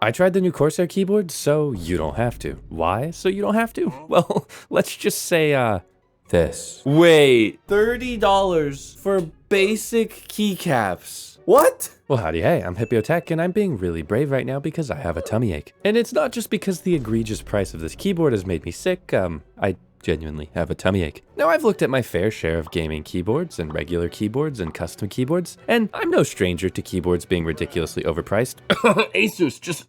I tried the new Corsair keyboard, so you don't have to. Why? So you don't have to? Well, let's just say, this. Wait, $30 for basic keycaps. What? Well, howdy, hey, I'm Hipyo Tech, and I'm being really brave right now because I have a tummy ache. And it's not just because the egregious price of this keyboard has made me sick, I genuinely have a tummy ache. Now, I've looked at my fair share of gaming keyboards and regular keyboards and custom keyboards, and I'm no stranger to keyboards being ridiculously overpriced. Asus, just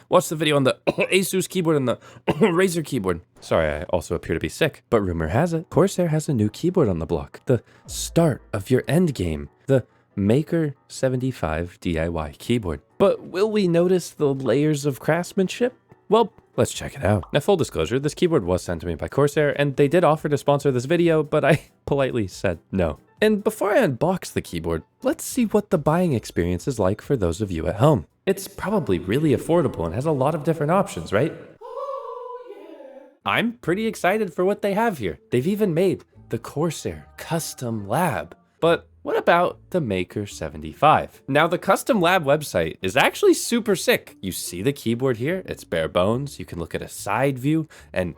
watch the video on the Asus keyboard and the Razer keyboard. Sorry, I also appear to be sick, but rumor has it, Corsair has a new keyboard on the block. The start of your end game. The MAKR 75 DIY keyboard. But will we notice the layers of craftsmanship? Well, let's check it out. Now, full disclosure, this keyboard was sent to me by Corsair, and they did offer to sponsor this video, but I politely said no. And before I unbox the keyboard, let's see what the buying experience is like for those of you at home. It's probably really affordable and has a lot of different options, right? I'm pretty excited for what they have here. They've even made the Corsair Custom Lab. But what about the MAKR 75? Now, the Custom Lab website is actually super sick. You see the keyboard here, it's bare bones. You can look at a side view and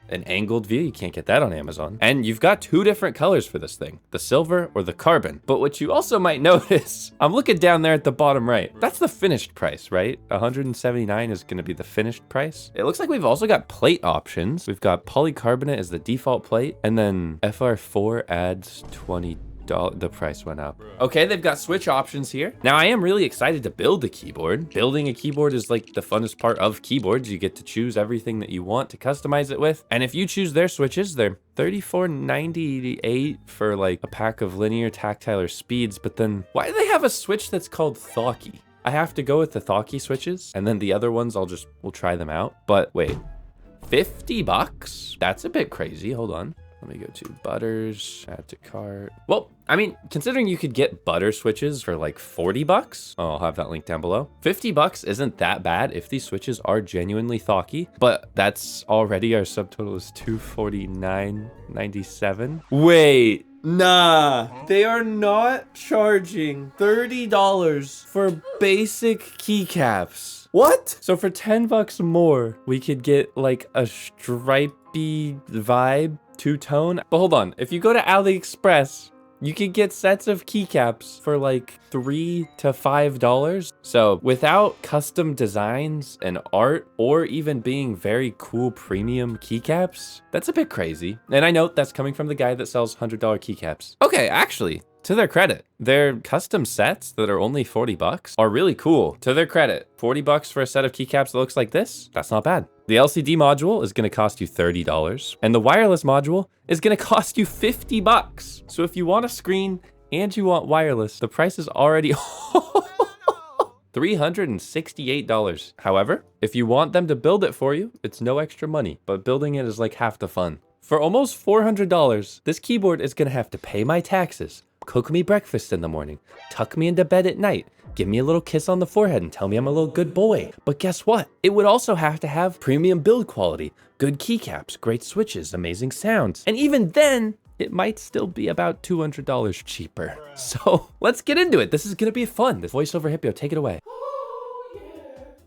an angled view. You can't get that on Amazon. And you've got two different colors for this thing, the silver or the carbon. But what you also might notice, I'm looking down there at the bottom right. That's the finished price, right? $179 is gonna be the finished price. It looks like we've also got plate options. We've got polycarbonate as the default plate, and then FR4 adds $20. The price went up. Okay, they've got switch options here. Now, I am really excited to build the keyboard. Building a keyboard is like the funnest part of keyboards. You get to choose everything that you want to customize it with. And if you choose their switches, they're $34.98 for like a pack of linear, tactile, or speeds. But then why do they have a switch that's called thocky? I have to go with the thocky switches, and then the other ones we'll try them out. But wait, $50? That's a bit crazy. Hold on. Let me go to butters, add to cart. Well, I mean, considering you could get butter switches for like $40, I'll have that link down below. $50 isn't that bad if these switches are genuinely thocky, but that's already our subtotal is $249.97. Wait, nah, they are not charging $30 for basic keycaps. What? So for $10 more, we could get like a stripy vibe two-tone. But hold on, if you go to AliExpress, you could get sets of keycaps for like $3 to $5. So without custom designs and art, or even being very cool premium keycaps, that's a bit crazy. And I know that's coming from the guy that sells $100 keycaps. Okay, actually, to their credit, their custom sets that are only $40 are really cool. To their credit, $40 for a set of keycaps that looks like this, that's not bad. The LCD module is gonna cost you $30, and the wireless module is gonna cost you $50. So if you want a screen and you want wireless, the price is already $368. However, if you want them to build it for you, it's no extra money, but building it is like half the fun. For almost $400, this keyboard is gonna have to pay my taxes, cook me breakfast in the morning, tuck me into bed at night, give me a little kiss on the forehead and tell me I'm a little good boy. But guess what? It would also have to have premium build quality, good keycaps, great switches, amazing sounds. And even then, it might still be about $200 cheaper. So let's get into it. This is gonna be fun. This voiceover Hipyo, take it away.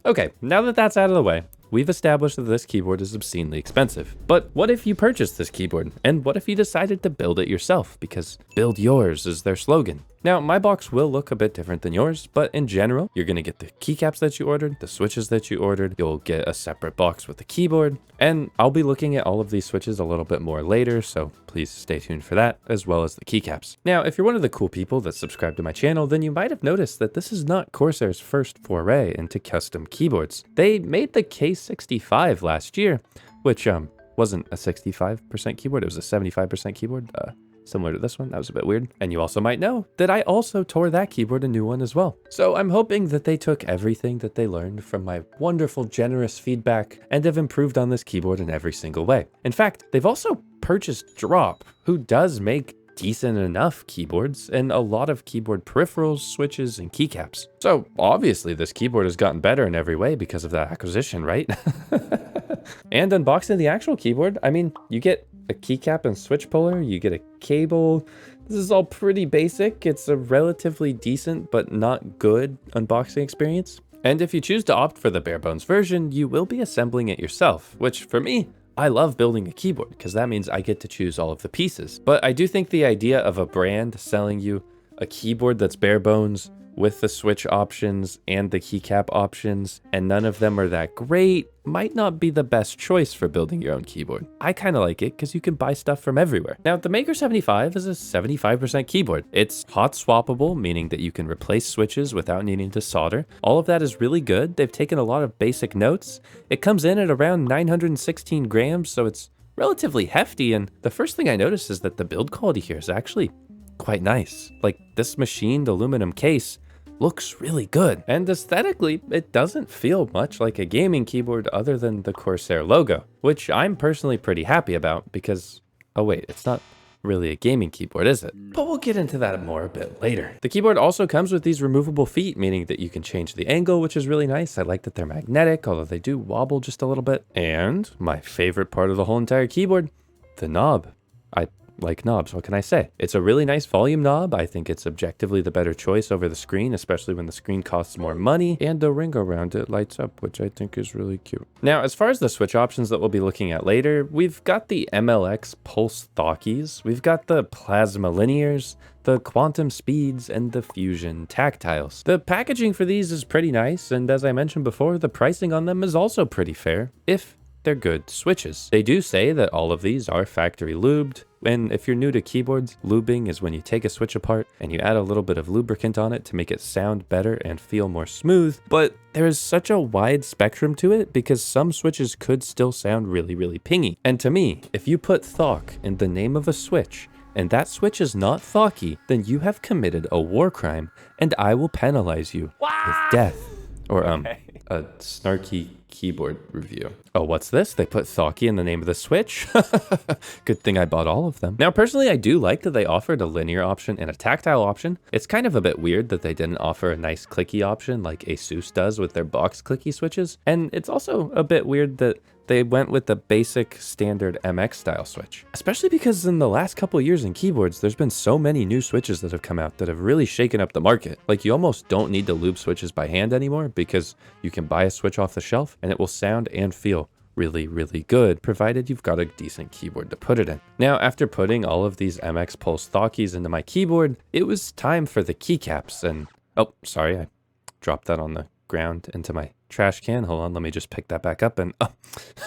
Okay, now that that's out of the way, we've established that this keyboard is obscenely expensive. But what if you purchased this keyboard? And what if you decided to build it yourself? Because build yours is their slogan. Now, my box will look a bit different than yours, but in general, you're gonna get the keycaps that you ordered, the switches that you ordered, you'll get a separate box with the keyboard, and I'll be looking at all of these switches a little bit more later, so please stay tuned for that, as well as the keycaps. Now, if you're one of the cool people that subscribe to my channel, then you might have noticed that this is not Corsair's first foray into custom keyboards. They made the K65 last year, which wasn't a 65% keyboard, it was a 75% keyboard. Similar to this one, that was a bit weird. And you also might know that I also tore that keyboard a new one as well. So I'm hoping that they took everything that they learned from my wonderful, generous feedback and have improved on this keyboard in every single way. In fact, they've also purchased Drop, who does make decent enough keyboards and a lot of keyboard peripherals, switches, and keycaps. So obviously this keyboard has gotten better in every way because of that acquisition, right? And unboxing the actual keyboard, I mean, you get a keycap and switch puller, you get a cable. This is all pretty basic. It's a relatively decent but not good unboxing experience. And if you choose to opt for the bare bones version, you will be assembling it yourself, which for me, I love building a keyboard because that means I get to choose all of the pieces. But I do think the idea of a brand selling you a keyboard that's bare bones with the switch options and the keycap options, and none of them are that great, might not be the best choice for building your own keyboard. I kind of like it because you can buy stuff from everywhere. Now, the Maker 75 is a 75% keyboard. It's hot swappable, meaning that you can replace switches without needing to solder. All of that is really good. They've taken a lot of basic notes. It comes in at around 916 grams, so it's relatively hefty, and the first thing I noticed is that the build quality here is actually quite nice. Like, this machined aluminum case looks really good. And aesthetically, it doesn't feel much like a gaming keyboard other than the Corsair logo, which I'm personally pretty happy about because, oh wait, it's not really a gaming keyboard, is it? But we'll get into that more a bit later. The keyboard also comes with these removable feet, meaning that you can change the angle, which is really nice. I like that they're magnetic, although they do wobble just a little bit. And my favorite part of the whole entire keyboard, the knob. I like knobs, what can I say? It's a really nice volume knob. I think it's objectively the better choice over the screen, especially when the screen costs more money, and the ring around it lights up, which I think is really cute. Now, as far as the switch options that we'll be looking at later, we've got the MLX Pulse Thockies, we've got the Plasma Linears, the Quantum Speeds, and the Fusion Tactiles. The packaging for these is pretty nice, and as I mentioned before, the pricing on them is also pretty fair, if they're good switches. They do say that all of these are factory lubed, and if you're new to keyboards, lubing is when you take a switch apart and you add a little bit of lubricant on it to make it sound better and feel more smooth, but there is such a wide spectrum to it because some switches could still sound really, really pingy. And to me, if you put thock in the name of a switch, and that switch is not thocky, then you have committed a war crime, and I will penalize you with death. Or a snarky keyboard review. Oh, what's this? They put thocky in the name of the switch? Good thing I bought all of them. Now, personally, I do like that they offered a linear option and a tactile option. It's kind of a bit weird that they didn't offer a nice clicky option like Asus does with their box clicky switches. And it's also a bit weird that they went with the basic standard MX style switch, especially because in the last couple of years in keyboards, there's been so many new switches that have come out that have really shaken up the market. Like, you almost don't need to lube switches by hand anymore because you can buy a switch off the shelf and it will sound and feel really, really good, provided you've got a decent keyboard to put it in. Now, after putting all of these MX Pulse Thockies into my keyboard, it was time for the keycaps. And, oh, sorry, I dropped that on the ground into my trash can. Hold on, let me just pick that back up and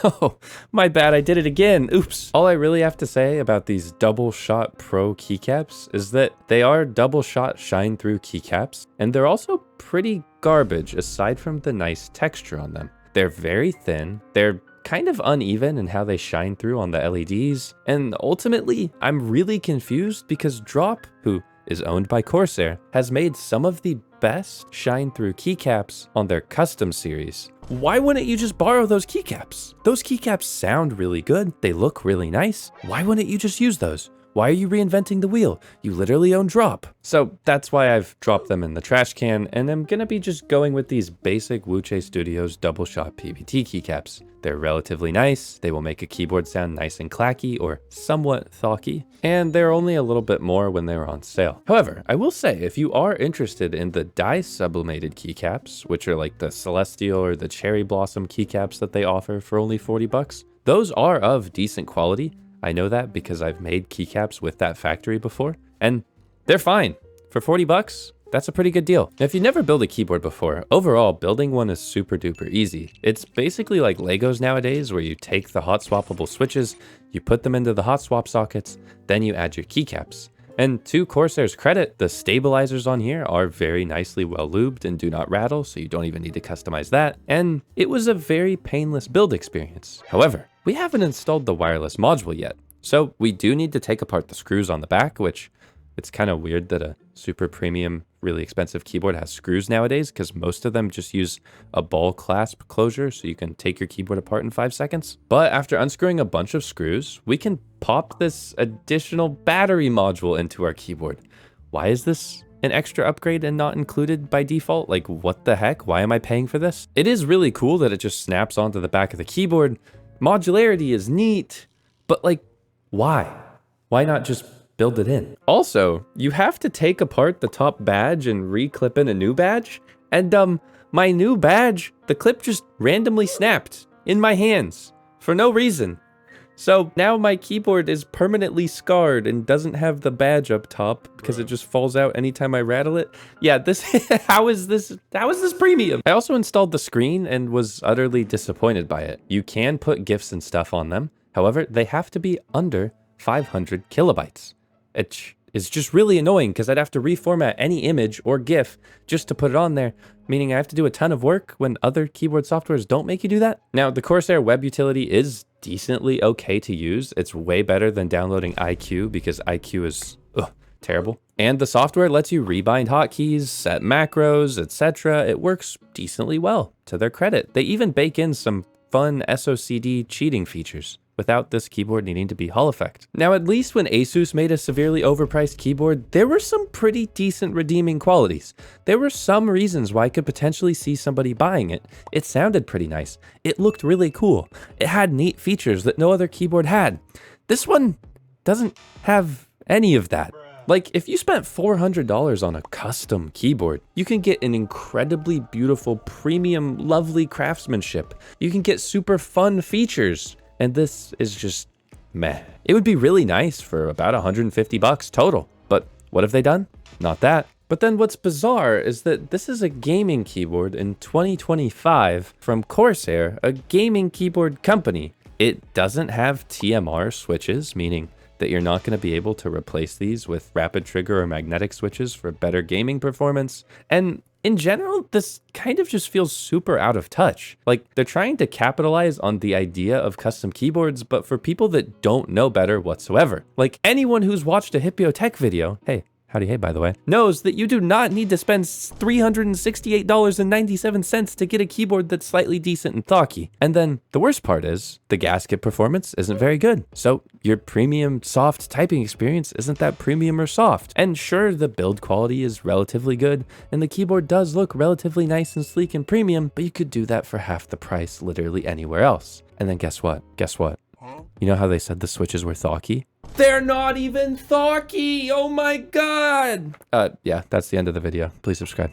oh, my bad, I did it again. Oops. All I really have to say about these Double Shot Pro keycaps is that they are double shot shine through keycaps, and they're also pretty garbage aside from the nice texture on them. They're very thin, they're kind of uneven in how they shine through on the LEDs, and ultimately, I'm really confused because Drop, who is owned by Corsair, has made some of the best shine-through keycaps on their custom series. Why wouldn't you just borrow those keycaps? Those keycaps sound really good, they look really nice. Why wouldn't you just use those? Why are you reinventing the wheel? You literally own Drop. So that's why I've dropped them in the trash can, and I'm gonna be just going with these basic Wuche Studios double shot PBT keycaps. They're relatively nice, they will make a keyboard sound nice and clacky or somewhat thocky, and they're only a little bit more when they're on sale. However, I will say, if you are interested in the dye sublimated keycaps, which are like the Celestial or the Cherry Blossom keycaps that they offer for only 40 bucks, those are of decent quality. I know that because I've made keycaps with that factory before, and they're fine. For 40 bucks, that's a pretty good deal. Now, if you never built a keyboard before, overall, building one is super duper easy. It's basically like Legos nowadays, where you take the hot swappable switches, you put them into the hot swap sockets, then you add your keycaps. And to Corsair's credit, the stabilizers on here are very nicely well lubed and do not rattle, so you don't even need to customize that. And it was a very painless build experience. However, we haven't installed the wireless module yet, so we do need to take apart the screws on the back, which it's kind of weird that a super premium, really expensive keyboard has screws nowadays, because most of them just use a ball clasp closure, so you can take your keyboard apart in 5 seconds. But after unscrewing a bunch of screws, we can pop this additional battery module into our keyboard. Why is this an extra upgrade and not included by default? Like, what the heck? Why am I paying for this? It is really cool that it just snaps onto the back of the keyboard. Modularity is neat, but like, why? Why not just build it in? Also, you have to take apart the top badge and re-clip in a new badge. And my new badge, the clip just randomly snapped in my hands for no reason. So now my keyboard is permanently scarred and doesn't have the badge up top because it just falls out anytime I rattle it. Yeah, this, how is this premium? I also installed the screen and was utterly disappointed by it. You can put GIFs and stuff on them. However, they have to be under 500 kilobytes. It is just really annoying because I'd have to reformat any image or GIF just to put it on there, meaning I have to do a ton of work when other keyboard softwares don't make you do that. Now, the Corsair web utility is decently okay to use. It's way better than downloading iQ because iQ is terrible. And the software lets you rebind hotkeys, set macros, etc. It works decently well, to their credit. They even bake in some fun SOCD cheating features without this keyboard needing to be Hall effect. Now, at least when Asus made a severely overpriced keyboard, there were some pretty decent redeeming qualities. There were some reasons why I could potentially see somebody buying it. It sounded pretty nice. It looked really cool. It had neat features that no other keyboard had. This one doesn't have any of that. Like, if you spent $400 on a custom keyboard, you can get an incredibly beautiful, premium, lovely craftsmanship. You can get super fun features. And this is just meh. It would be really nice for about 150 bucks total. But what have they done? Not that. But then what's bizarre is that this is a gaming keyboard in 2025 from Corsair, a gaming keyboard company. It doesn't have TMR switches, meaning that you're not going to be able to replace these with rapid trigger or magnetic switches for better gaming performance. And in general, this kind of just feels super out of touch. Like, they're trying to capitalize on the idea of custom keyboards, but for people that don't know better whatsoever. Like, anyone who's watched a Hipyo tech video, hey, howdy hey, by the way, knows that you do not need to spend $368.97 to get a keyboard that's slightly decent and thocky. And then the worst part is the gasket performance isn't very good. So your premium soft typing experience isn't that premium or soft. And sure, the build quality is relatively good and the keyboard does look relatively nice and sleek and premium, but you could do that for half the price literally anywhere else. And then guess what? Guess what? You know how they said the switches were thocky? They're not even thocky! Oh my god! Yeah, that's the end of the video. Please subscribe.